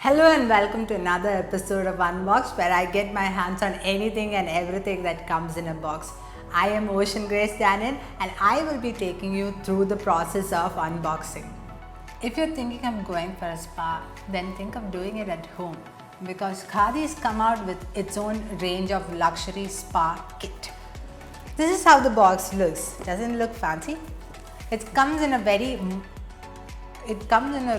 Hello and welcome to another episode of Unboxed, where I get my hands on anything and everything that comes in a box. I am Ocean Grace Danin and I will be taking you through the process of unboxing. If you're thinking of going for a spa, then think of doing it at home, because Khadi's come out with its own range of luxury spa kit. This is how the box looks. Doesn't it look fancy? It comes in a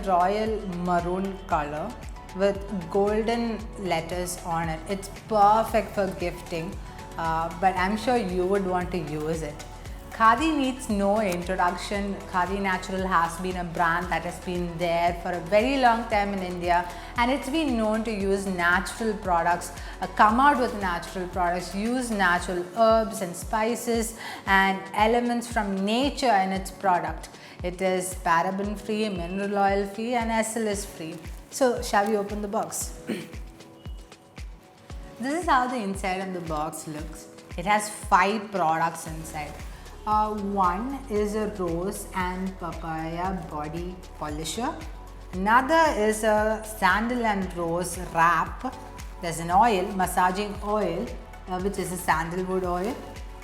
royal maroon color with golden letters on it. It's perfect for gifting, but I'm sure you would want to use it. Khadi needs no introduction. Khadi Natural has been a brand that has been there for a very long time in India, and it's been known to use natural products, come out with natural products, use natural herbs and spices and elements from nature in its product. It is paraben free, mineral oil free and sls-free. So shall we open the box? This is how the inside of the box looks. It has 5 products inside. One is a rose and papaya body polisher. Another is a sandal and rose wrap. There's an oil, massaging oil, which is a sandalwood oil.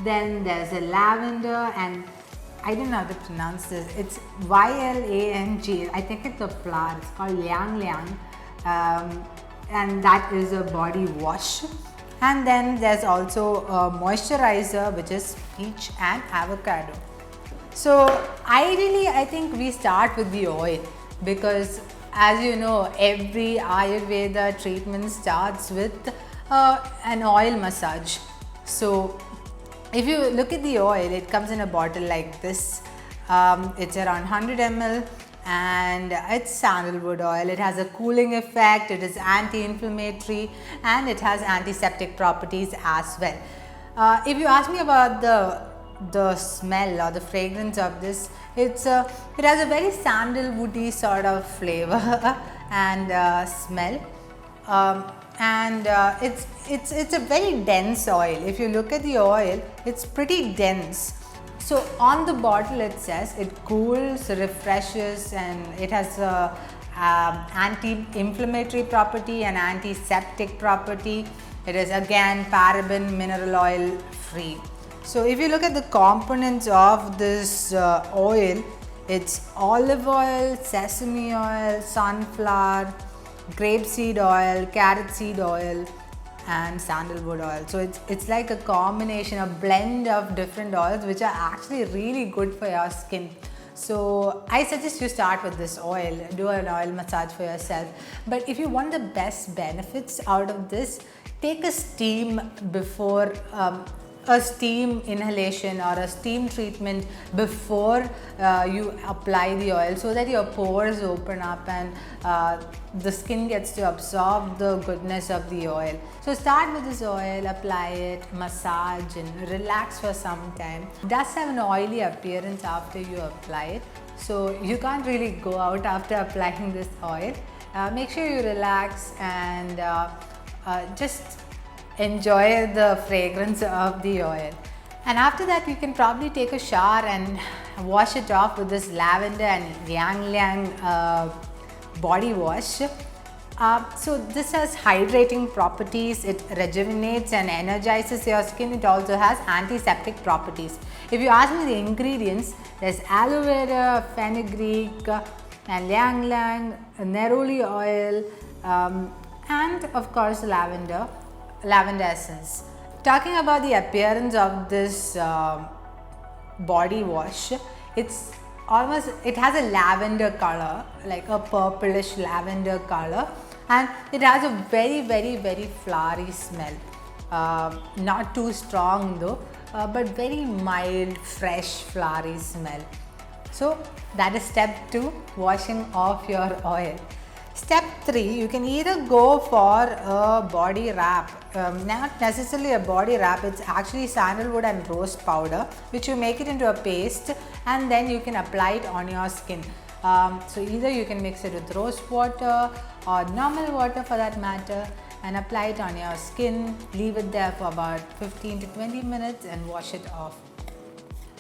Then there's a lavender and I don't know how to pronounce this. It's YLANG. I think it's a flower. It's called Liang Liang. And that is a body wash. And then there's also a moisturizer, which is peach and avocado. So ideally, I think we start with the oil, because as you know, every Ayurveda treatment starts with an oil massage. So if you look at the oil, it comes in a bottle like this. It's around 100 ml and it's sandalwood oil. It has a cooling effect, it is anti-inflammatory and it has antiseptic properties as well. If you ask me about the smell or the fragrance of this, it has a very sandalwoody sort of flavor and smell. It's a very dense oil. If you look at the oil, it's pretty dense. So on the bottle it says it cools, refreshes, and it has a anti-inflammatory property and antiseptic property. It is again paraben mineral oil free. So if you look at the components of this oil, it's olive oil, sesame oil, sunflower, grapeseed oil, carrot seed oil and sandalwood oil. So it's like a combination, a blend of different oils which are actually really good for your skin. So I suggest you start with this oil, do an oil massage for yourself. But if you want the best benefits out of this, take a steam before a steam inhalation or a steam treatment before you apply the oil, so that your pores open up and the skin gets to absorb the goodness of the oil. So start with this oil, apply it, massage and relax for some time. It does have an oily appearance after you apply it, so you can't really go out after applying this oil. Make sure you relax and just enjoy the fragrance of the oil. And after that, you can probably take a shower and wash it off with this lavender and Liang Liang body wash. So this has hydrating properties. It rejuvenates and energizes your skin. It also has antiseptic properties. If you ask me the ingredients, there's aloe vera, fenugreek and Liang Liang, neroli oil, and of course lavender essence. Talking about the appearance of this body wash, it has a lavender color, like a purplish lavender color, and it has a very flowery smell. Not too strong though, but very mild, fresh, flowery smell. So that is step 2, washing off your oil. Step 3, you can either go for a body wrap, not necessarily a body wrap, it's actually sandalwood and rose powder, which you make it into a paste and then you can apply it on your skin. So either you can mix it with rose water or normal water for that matter and apply it on your skin, leave it there for about 15 to 20 minutes and wash it off.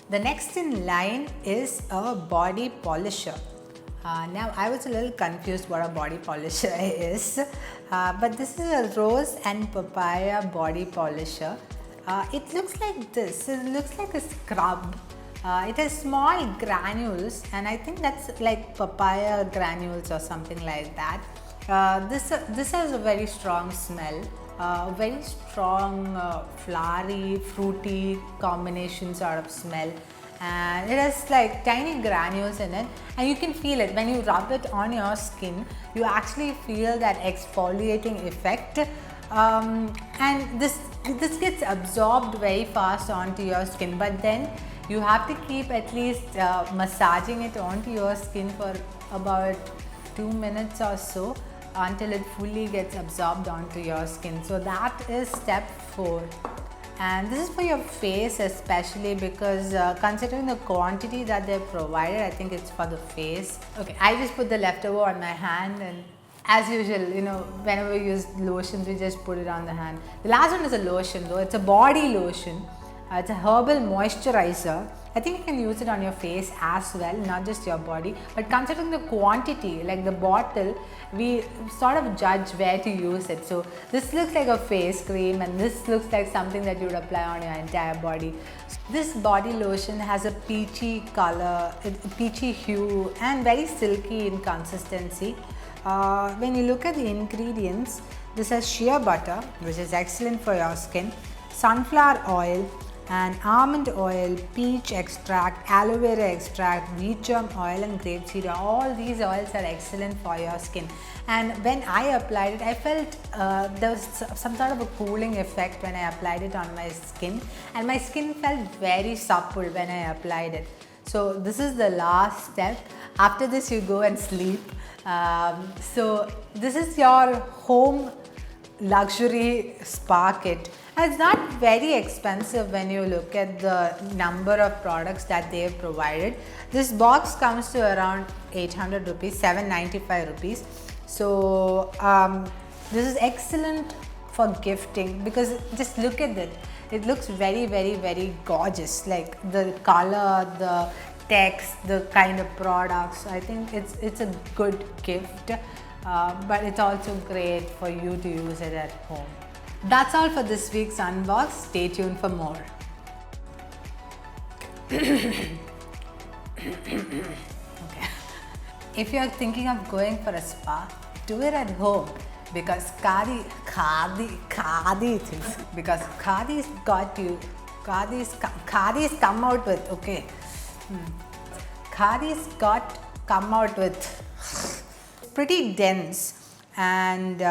The next in line is a body polisher. Now I was a little confused what a body polisher is, but this is a rose and papaya body polisher. It looks like this. It looks like a scrub. It has small granules, and I think that's like papaya granules or something like that. This has a very strong smell, very strong flowery, fruity combination sort of smell, and it has like tiny granules in it, and you can feel it when you rub it on your skin. You actually feel that exfoliating effect, and this gets absorbed very fast onto your skin, but then you have to keep at least massaging it onto your skin for about 2 minutes or so until it fully gets absorbed onto your skin. So that is step 4. And this is for your face especially, because considering the quantity that they provided, I think it's for the face. Okay, I just put the leftover on my hand, and as usual, you know, whenever we use lotions, we just put it on the hand. The last one is a lotion though. It's a body lotion. It's a herbal moisturizer. I think you can use it on your face as well, not just your body. But considering the quantity, like the bottle, we sort of judge where to use it. So this looks like a face cream, and this looks like something that you would apply on your entire body. This body lotion has a peachy color, peachy hue, and very silky in consistency. When you look at the ingredients, this has shea butter, which is excellent for your skin, sunflower oil, and almond oil, peach extract, aloe vera extract, wheat germ oil, and grapeseed oil. All these oils are excellent for your skin. And when I applied it, I felt there was some sort of a cooling effect when I applied it on my skin, and my skin felt very supple when I applied it. So this is the last step. After this, you go and sleep. So this is your home luxury spa kit. And it's not very expensive when you look at the number of products that they have provided. This box comes to around 800 rupees, 795 rupees. So this is excellent for gifting, because just look at it. It looks very, very, very gorgeous. Like the color, the text, the kind of products. I think it's a good gift, but it's also great for you to use it at home. That's all for this week's Unboxed. Stay tuned for more. Okay. If you are thinking of going for a spa, do it at home, because Khadi's got you. Khadi's come out with, okay. Khadi's come out with pretty dense and